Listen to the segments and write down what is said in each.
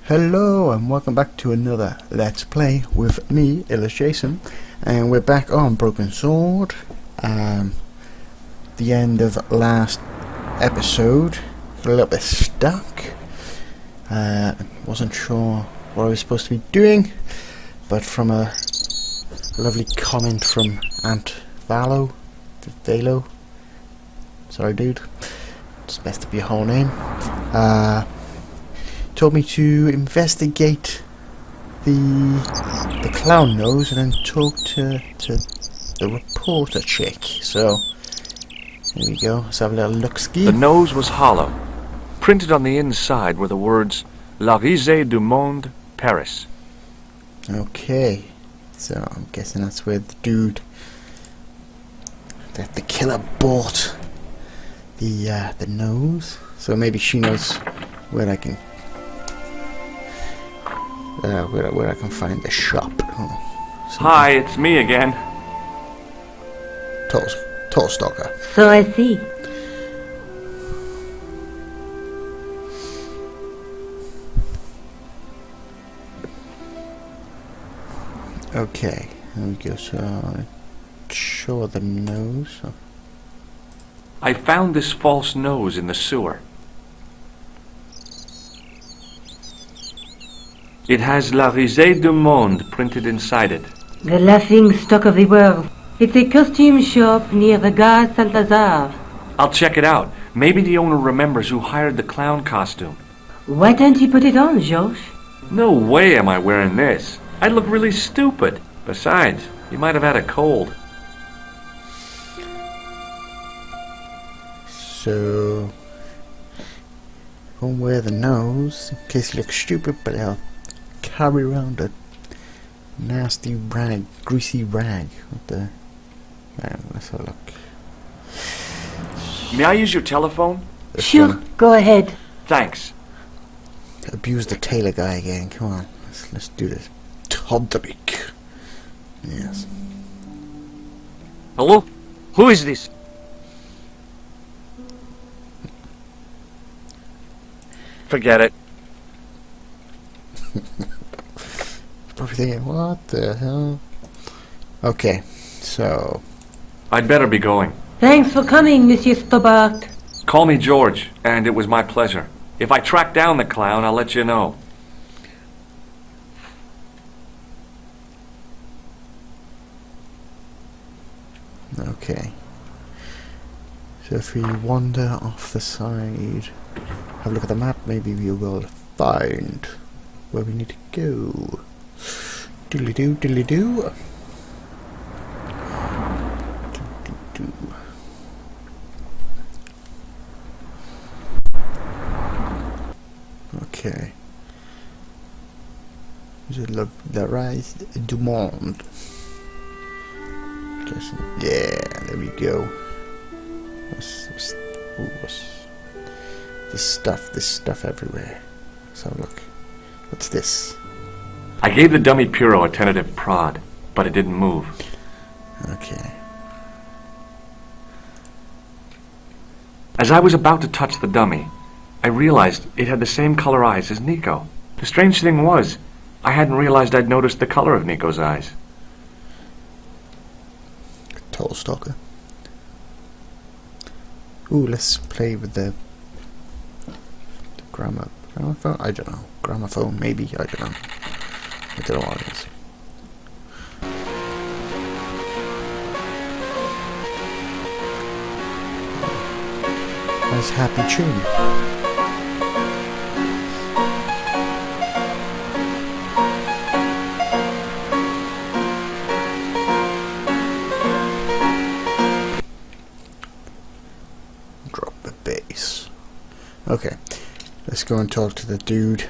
Hello and welcome back to another Let's Play with me, Jason, and we're back on Broken Sword. The end of last episode, got a little bit stuck. Wasn't sure what I was supposed to be doing, but from a lovely comment from Aunt Valo, sorry dude, it's best to be your whole name, told me to investigate the clown nose and then talk to the reporter chick. So here we go. Let's have a little look-ski. The nose was hollow. Printed on the inside were the words La Risée du Monde, Paris. Okay, so I'm guessing that's where the dude, that the killer bought the nose. So maybe she knows where I can where I can find the shop. Hi, it's me again. Tall stalker. So I see. Okay, there we go. So show the nose. I found this false nose in the sewer. It has La Risée du Monde printed inside it. The laughing stock of the world. It's a costume shop near the Gare Saint-Lazare. I'll check it out. Maybe the owner remembers who hired the clown costume. Why don't you put it on, Georges? No way am I wearing this. I'd look really stupid. Besides, you might have had a cold. So, won't wear the nose in case you look stupid, but I'll carry around a nasty rag, greasy rag. What the? Let's have a look. May I use your telephone? Sure, go ahead. Thanks. Abuse the tailor guy again. Come on, let's do this. Todrick. Yes. Hello? Who is this? Forget it. Probably thinking, what the hell? Okay, so I'd better be going. Thanks for coming, Monsieur Stobbart. Call me George, and it was my pleasure. If I track down the clown, I'll let you know. okay. So if we wander off the side, have a look at the map, maybe we will find where we need to go. Diddly-doo, diddly-doo. Doo-doo-doo. Okay. Is it La Rise du Monde? Yeah, there we go. What's this stuff everywhere. Let's have a look. What's this? I gave the dummy Puro a tentative prod, but it didn't move. Okay. As I was about to touch the dummy, I realized it had the same color eyes as Nico. The strange thing was, I hadn't realized I'd noticed the color of Nico's eyes. Tall stalker. Ooh, let's play with the gramophone? I don't know. Gramophone, maybe? I don't know. I don't know what it is. Nice happy tune. Drop the bass. Okay, let's go and talk to the dude.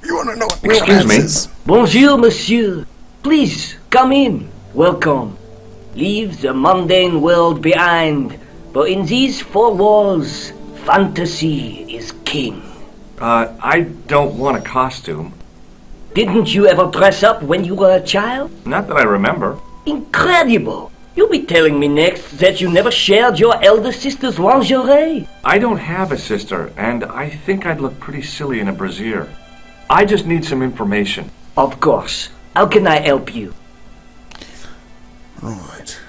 You want to know what Excuse me? is? Bonjour, monsieur. Please, come in. Welcome. Leave the mundane world behind. But in these four walls, fantasy is king. I don't want a costume. Didn't you ever dress up when you were a child? Not that I remember. Incredible. You'll be telling me next that you never shared your elder sister's lingerie. I don't have a sister, and I think I'd look pretty silly in a brassiere. I just need some information. Of course. How can I help you? Alright.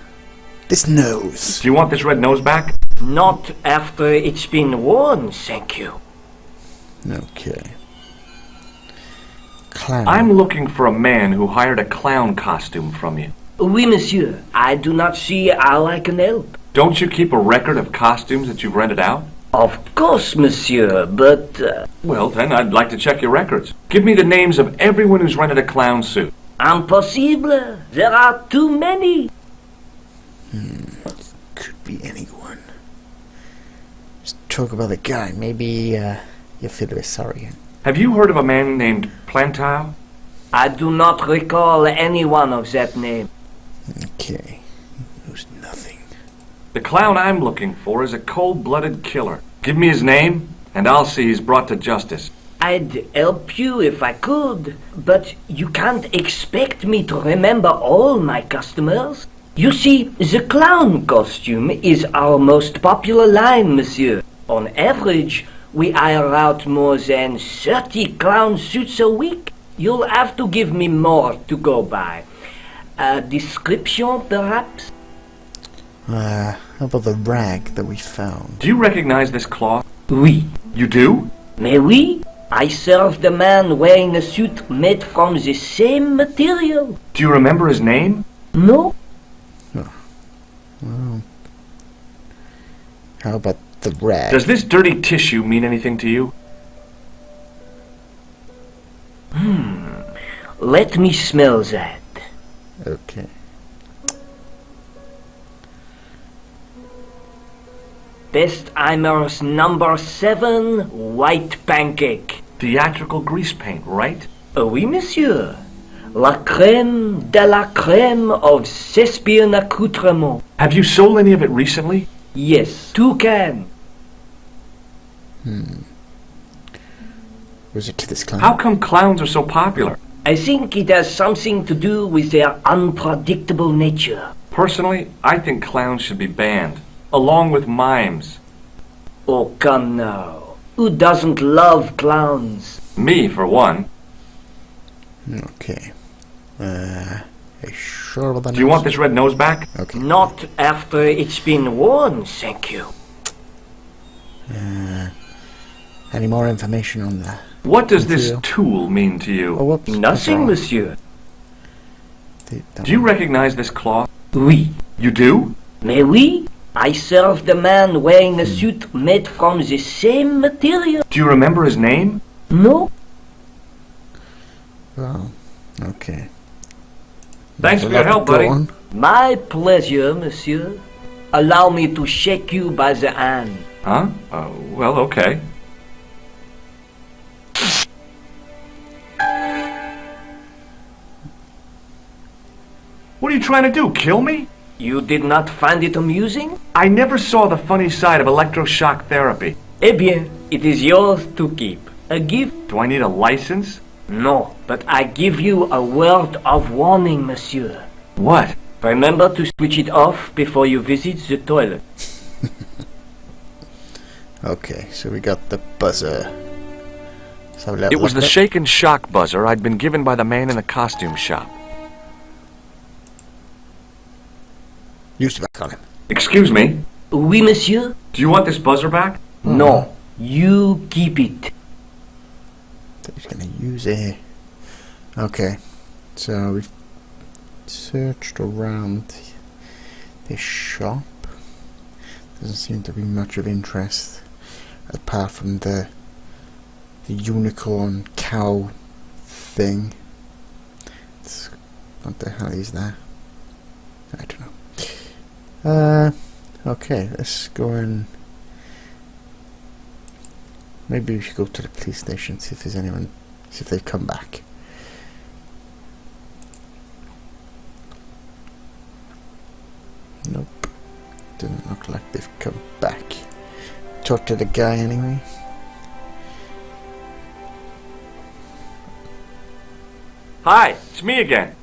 This nose. Do you want this red nose back? Not after it's been worn, thank you. Okay. Clown. I'm looking for a man who hired a clown costume from you. Oui, monsieur. I do not see how I can help. Don't you keep a record of costumes that you've rented out? Of course, monsieur, but... Well, then I'd like to check your records. Give me the names of everyone who's rented a clown suit. Impossible. There are too many. Could be anyone. Just talk about the guy. Maybe you feel a bit sorry. Have you heard of a man named Plantile? I do not recall anyone of that name. Okay. Knows nothing. The clown I'm looking for is a cold-blooded killer. Give me his name, and I'll see he's brought to justice. I'd help you if I could, but you can't expect me to remember all my customers. You see, the clown costume is our most popular line, monsieur. On average, we hire out more than 30 clown suits a week. You'll have to give me more to go by. A description, perhaps? How about the rag that we found? Do you recognize this cloth? Oui. You do? Mais oui, I served a man wearing a suit made from the same material. Do you remember his name? No? Well, how about the rag? Does this dirty tissue mean anything to you? Let me smell that. Okay. Bestheimer's number 7, white pancake. Theatrical grease paint, right? Oui, monsieur. La crème de la crème of Thespian accoutrement. Have you sold any of it recently? Yes, 2 cans. Was it to this clown? How come clowns are so popular? I think it has something to do with their unpredictable nature. Personally, I think clowns should be banned, along with mimes. Oh, come now. Who doesn't love clowns? Me, for one. Okay. Are you sure about that? Do you want this red nose back? Okay. Not after it's been worn, thank you. Any more information on that? What does this Material. tool mean to Oh, you? whoops. Nothing, That's monsieur. all. That Do you one. recognize this cloth? Oui. You do? Mais oui, I served a man wearing a suit made from the same material. Do you remember his name? No? Oh, okay. Thanks for your help, Go buddy. on. My pleasure, monsieur. Allow me to shake you by the hand. Huh? Well, okay. What are you trying to do, kill me? You did not find it amusing? I never saw the funny side of electroshock therapy. Eh bien, it is yours to keep. A gift? Do I need a license? No, but I give you a word of warning, monsieur. What? Remember to switch it off before you visit the toilet. Okay, so we got the buzzer. So It was the shake and shock buzzer I'd been given by the man in the costume shop. Use it back on him. Excuse me? Oui, monsieur? Do you want this buzzer back? No, you keep it. He's gonna use it. Okay, so we've searched around this shop. Doesn't seem to be much of interest apart from the unicorn cow thing. What the hell is that? I don't know. Okay, let's go and maybe we should go to the police station, see if there's anyone, see if they've come back. Nope, doesn't look like they've come back. Talk to the guy anyway. Hi, it's me again.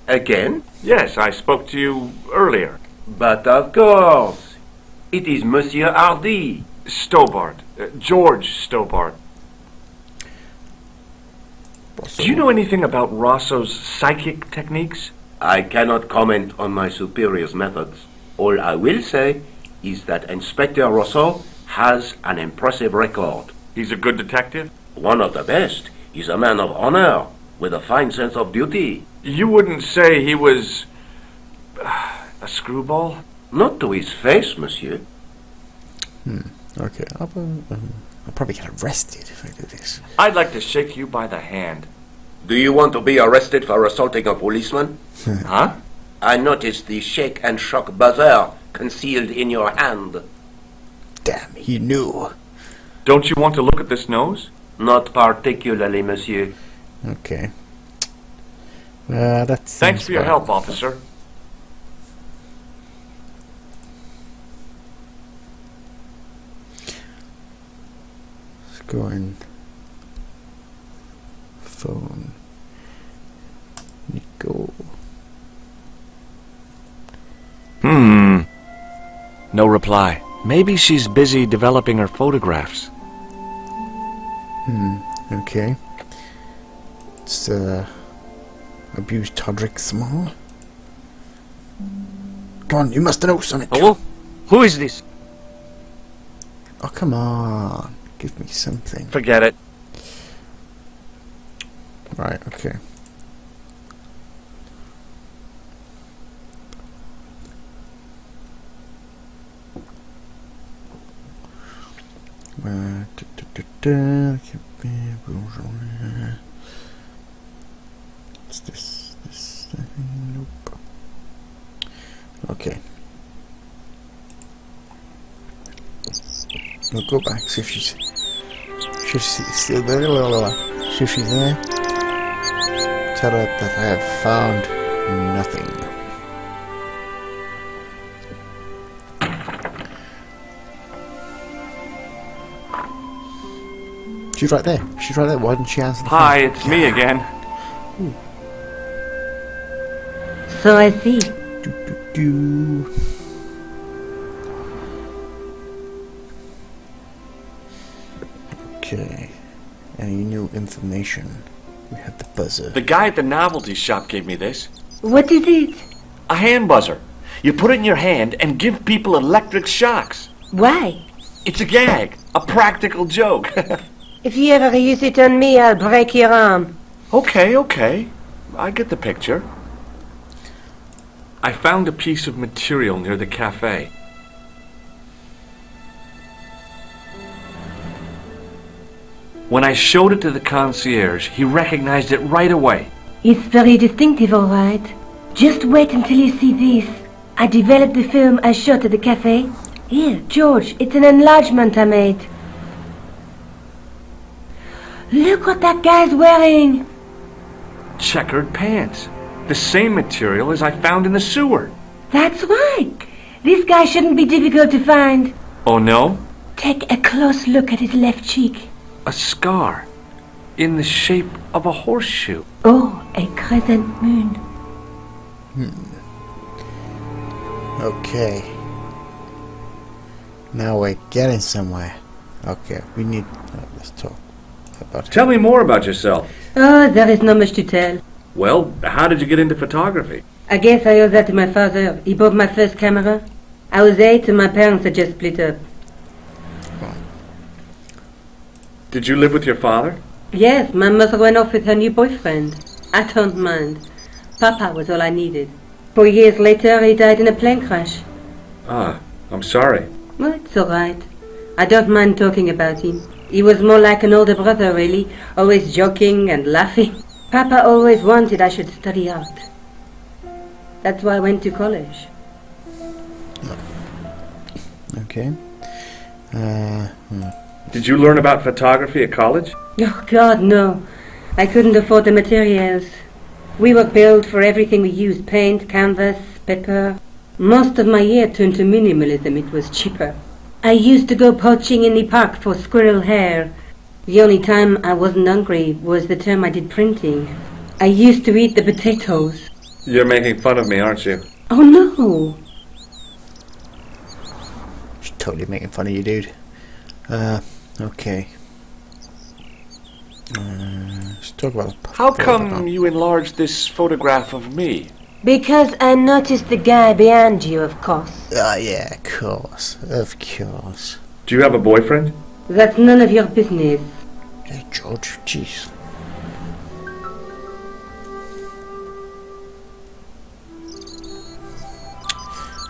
Again? Yes, I spoke to you earlier. But of course. It is Monsieur Hardy. Stobbart. George Stobbart. Do you know anything about Rosso's psychic techniques? I cannot comment on my superior's methods. All I will say is that Inspector Rosso has an impressive record. He's a good detective? One of the best. He's a man of honor, with a fine sense of duty. You wouldn't say he was... a screwball? Not to his face, monsieur. Okay, I'll probably get arrested if I do this. I'd like to shake you by the hand. Do you want to be arrested for assaulting a policeman? Huh? I noticed the shake and shock buzzer concealed in your hand. Damn, he knew. Don't you want to look at this nose? Not particularly, monsieur. Okay. That's. Thanks for your help, officer. Let's go in. Phone. Nico. No reply. Maybe she's busy developing her photographs. Okay. Let's abuse Todrick Small. Come on, you must know something. Hello? Who is this? Oh, come on. Give me something. Forget it. Right, okay. What's this? This thing? Nope. Okay. We'll go back, see if she's still there. See if she's there. Tell her that I have found nothing. She's right there. She's right there. Why didn't she answer the Hi, phone? it's me again. So I see. Do. Okay. Any new information? We have the buzzer. The guy at the novelty shop gave me this. What is it? A hand buzzer. You put it in your hand and give people electric shocks. Why? It's a gag. A practical joke. If you ever use it on me, I'll break your arm. Okay. I get the picture. I found a piece of material near the cafe. When I showed it to the concierge, he recognized it right away. It's very distinctive, all right. Just wait until you see this. I developed the film I shot at the cafe. Here, George, it's an enlargement I made. Look what that guy's wearing. Checkered pants. The same material as I found in the sewer. That's right. This guy shouldn't be difficult to find. Oh no? Take a close look at his left cheek. A scar. In the shape of a horseshoe. Oh, a crescent moon. Okay. Now we're getting somewhere. Okay, we need... let's talk about it. Tell me more about yourself. Oh, there is not much to tell. Well, how did you get into photography? I guess I owe that to my father. He bought my first camera. I was 8 and my parents had just split up. Did you live with your father? Yes, my mother went off with her new boyfriend. I don't mind. Papa was all I needed. 4 years later, he died in a plane crash. Ah, I'm sorry. Well, it's all right. I don't mind talking about him. He was more like an older brother, really, always joking and laughing. Papa always wanted I should study art. That's why I went to college. Okay. Did you learn about photography at college? Oh, God, no. I couldn't afford the materials. We were billed for everything we used. Paint, canvas, paper. Most of my year turned to minimalism. It was cheaper. I used to go poaching in the park for squirrel hair. The only time I wasn't hungry was the term I did printing. I used to eat the potatoes. You're making fun of me, aren't you? Oh, no. She's totally making fun of you, dude. Okay. Let's talk about How come you enlarged this photograph of me? Because I noticed the guy behind you, of course. Yeah, of course. Of course. Do you have a boyfriend? That's none of your business. Hey, George, jeez.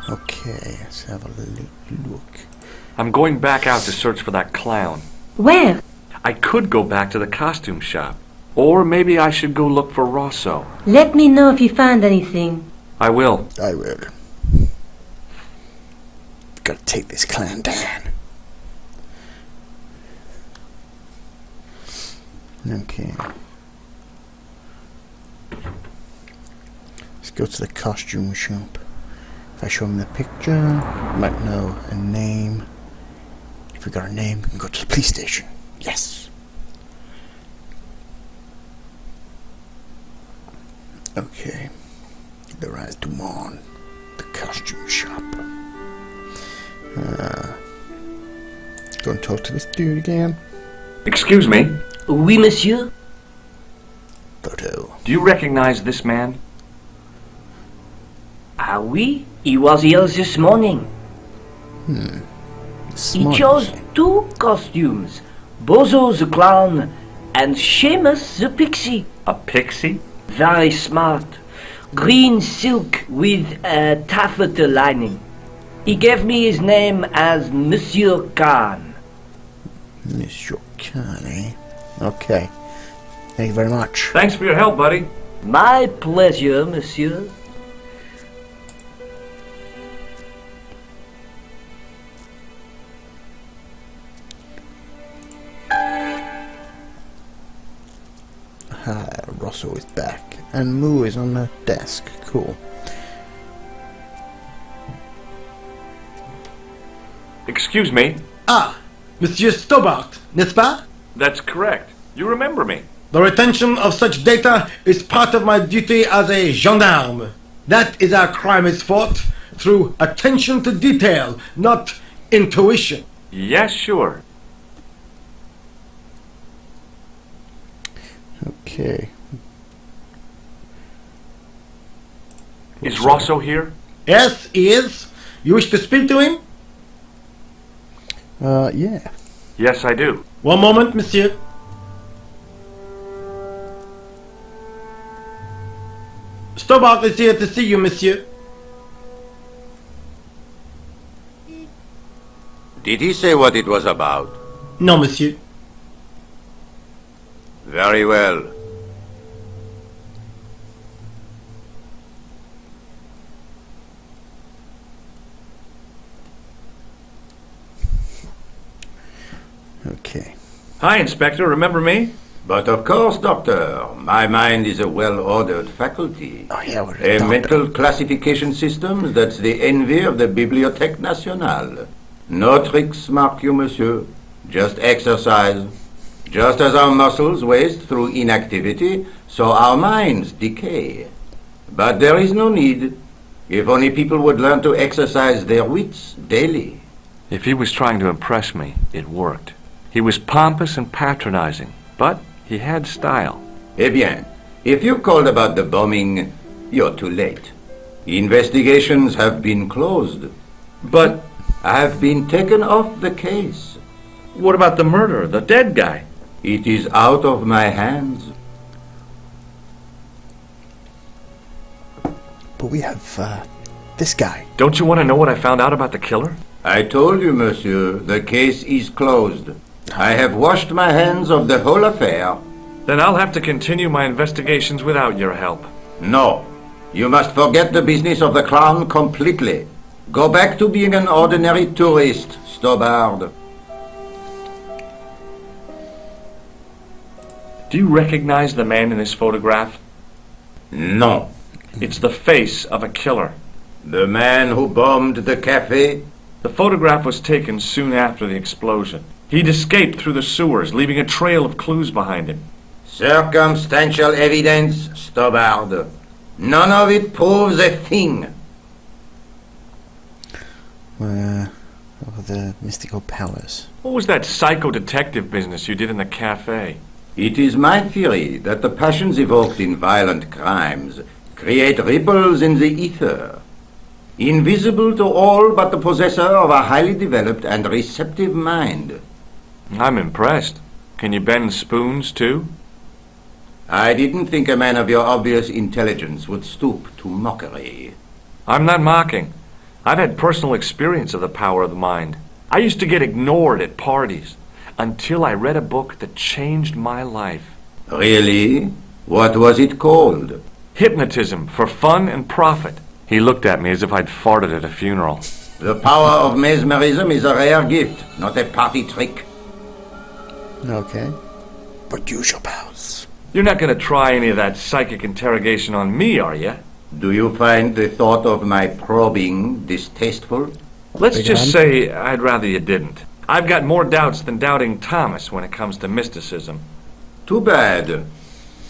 Okay, let's have a look. I'm going back out to search for that clown. Where? I could go back to the costume shop. Or maybe I should go look for Rosso. Let me know if you find anything. I will. I will. Gotta take this clan down. Okay. Let's go to the costume shop. If I show him the picture, I might know a name. If we got a name, we can go to the police station. Yes. Okay. The right to Mon, the costume shop. Go and talk to this dude again. Excuse me. Oui, monsieur? Photo. Do you recognize this man? Ah, oui? He was here this morning. He Smart. chose 2 costumes. Bozo the clown and Seamus the pixie. A pixie? Very smart. Green silk with a taffeta lining. He gave me his name as Monsieur Khan. Monsieur Khan, eh? Okay. Thank you very much. Thanks for your help, buddy. My pleasure, monsieur. Rosso is back. And Moo is on the desk. Cool. Excuse me. Ah, Monsieur Stobbart, n'est-ce pas? That's correct. You remember me. The retention of such data is part of my duty as a gendarme. That is how crime is fought, through attention to detail, not intuition. Yes, sure. Okay. Is Rosso here? Yes, he is. You wish to speak to him? Yeah. Yes, I do. One moment, monsieur. Stobbart is here to see you, monsieur. Did he say what it was about? No, monsieur. Very well. Okay. Hi, Inspector. Remember me? But of course, Doctor, my mind is a well-ordered faculty. Oh, yeah, we're A doctor. mental classification system that's the envy of the Bibliothèque Nationale. No tricks, mark you, monsieur. Just exercise. Just as our muscles waste through inactivity, so our minds decay. But there is no need. If only people would learn to exercise their wits daily. If he was trying to impress me, it worked. He was pompous and patronizing, but he had style. Eh bien, if you called about the bombing, you're too late. Investigations have been closed. But I have been taken off the case. what about the murderer, the dead guy? It is out of my hands. But we have, this guy. Don't you want to know what I found out about the killer? I told you, monsieur, the case is closed. I have washed my hands of the whole affair. Then I'll have to continue my investigations without your help. No, you must forget the business of the clown completely. Go back to being an ordinary tourist, Stobbart. Do you recognize the man in this photograph? No. It's the face of a killer. The man who bombed the cafe? The photograph was taken soon after the explosion. He'd escaped through the sewers, leaving a trail of clues behind him. Circumstantial evidence, Stobbart. None of it proves a thing. Of the mystical powers. What was that psycho detective business you did in the cafe? It is my theory that the passions evoked in violent crimes create ripples in the ether, invisible to all but the possessor of a highly developed and receptive mind. I'm impressed. Can you bend spoons, too? I didn't think a man of your obvious intelligence would stoop to mockery. I'm not mocking. I've had personal experience of the power of the mind. I used to get ignored at parties until I read a book that changed my life. Really? What was it called? Hypnotism for Fun and Profit. He looked at me as if I'd farted at a funeral. The power of mesmerism is a rare gift, not a party trick. Okay. But use your powers. You're not going to try any of that psychic interrogation on me, are you? Do you find the thought of my probing distasteful? Let's Big just hand. say I'd rather you didn't. I've got more doubts than Doubting Thomas when it comes to mysticism. Too bad.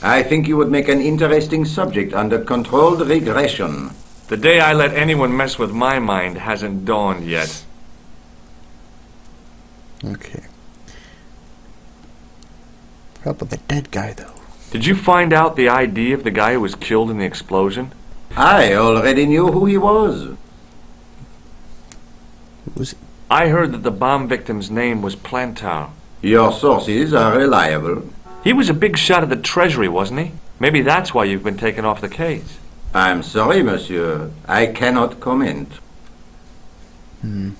I think you would make an interesting subject under controlled regression. The day I let anyone mess with my mind hasn't dawned yet. Okay. How about the dead guy, though? Did you find out the ID of the guy who was killed in the explosion? I already knew who he was. Who was it? I heard that the bomb victim's name was Plantar. Your sources are reliable. He was a big shot at the Treasury, wasn't he? Maybe that's why you've been taken off the case. I'm sorry, monsieur. I cannot comment. Use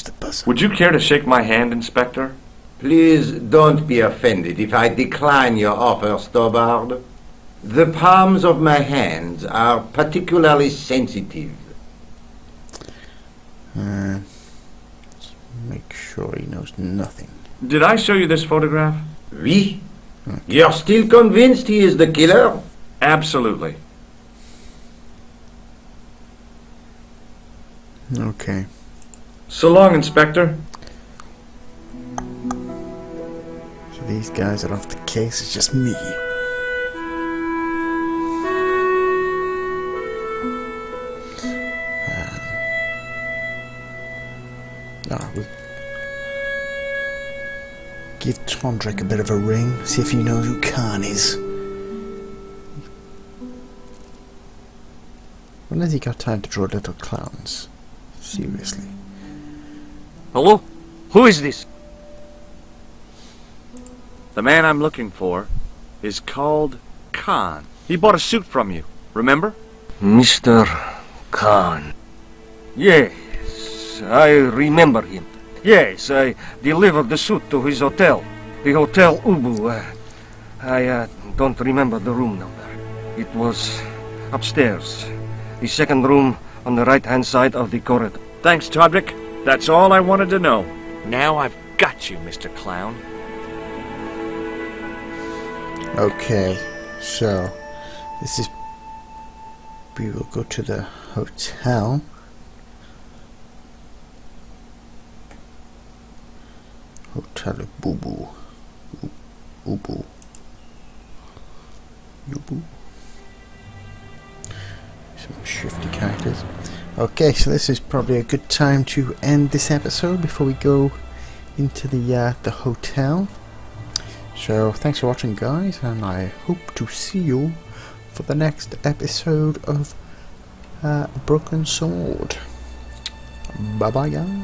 the buzzer. Would you care to shake my hand, Inspector? Please don't be offended if I decline your offer, Stobbart. The palms of my hands are particularly sensitive. Let's make sure he knows nothing. Did I show you this photograph? Oui? You're still convinced he is the killer? Absolutely. Okay. So long, Inspector. So these guys are off the case. It's just me. We'll give Tondrick a bit of a ring. See if he knows who Khan is. When has he got time to draw little clowns? Seriously. Hello? Who is this? The man I'm looking for is called Khan. He bought a suit from you, remember? Mr. Khan. Yes, I remember him. Yes, I delivered the suit to his hotel. The Hotel Ubu. I don't remember the room number. It was upstairs. The second room on the right-hand side of the corridor. Thanks, Todrick. That's all I wanted to know. Now I've got you, Mr. Clown. Okay, so this is. We will go to the hotel. Hotel Ubu. Ubu. Ubu. Some shifty characters. Okay, so this is probably a good time to end this episode before we go into the hotel. So thanks for watching, guys, and I hope to see you for the next episode of Broken Sword. Bye bye, guys.